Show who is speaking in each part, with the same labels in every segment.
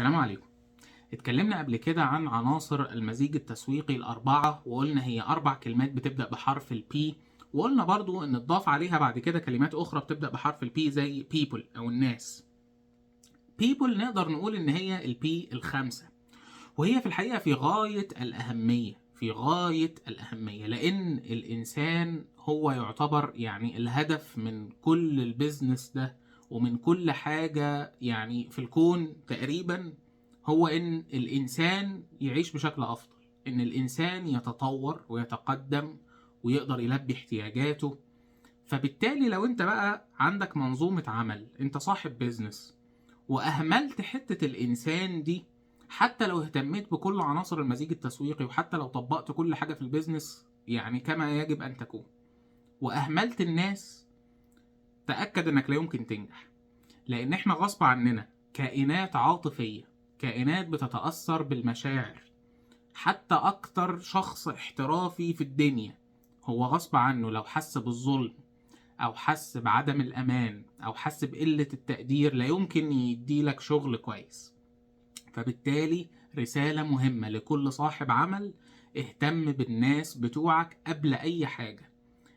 Speaker 1: السلام عليكم. اتكلمنا قبل كده عن عناصر المزيج التسويقي الأربعة، وقلنا هي 4 كلمات بتبدأ بحرف ال P، وقلنا برضو إن تضاف عليها بعد كده كلمات أخرى بتبدأ بحرف ال P زي people أو الناس. people نقدر نقول إن هي ال P ال5، وهي في الحقيقة في غاية الأهمية، لأن الإنسان هو يعتبر يعني الهدف من كل البيزنس ده ومن كل حاجة يعني في الكون تقريبا، هو إن الإنسان يعيش بشكل أفضل، إن الإنسان يتطور ويتقدم ويقدر يلبي احتياجاته. فبالتالي لو أنت بقى عندك منظومة عمل، أنت صاحب بيزنس، وأهملت حتة الإنسان دي، حتى لو اهتميت بكل عناصر المزيج التسويقي، وحتى لو طبقت كل حاجة في البيزنس يعني كما يجب أن تكون، وأهملت الناس، تأكد أنك لا يمكن تنجح. لأن إحنا غصب عننا كائنات عاطفية، كائنات بتتأثر بالمشاعر. حتى أكتر شخص احترافي في الدنيا هو غصب عنه لو حس بالظلم أو حس بعدم الأمان أو حس بقلة التقدير لا يمكن يديلك شغل كويس. فبالتالي رسالة مهمة لكل صاحب عمل: اهتم بالناس بتوعك قبل أي حاجة.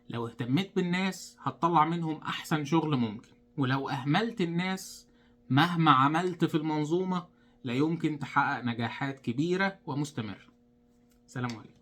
Speaker 1: لو اهتميت بالناس هتطلع منهم أحسن شغل ممكن، ولو أهملت الناس مهما عملت في المنظومة لا يمكن تحقق نجاحات كبيرة ومستمرة. سلام عليكم.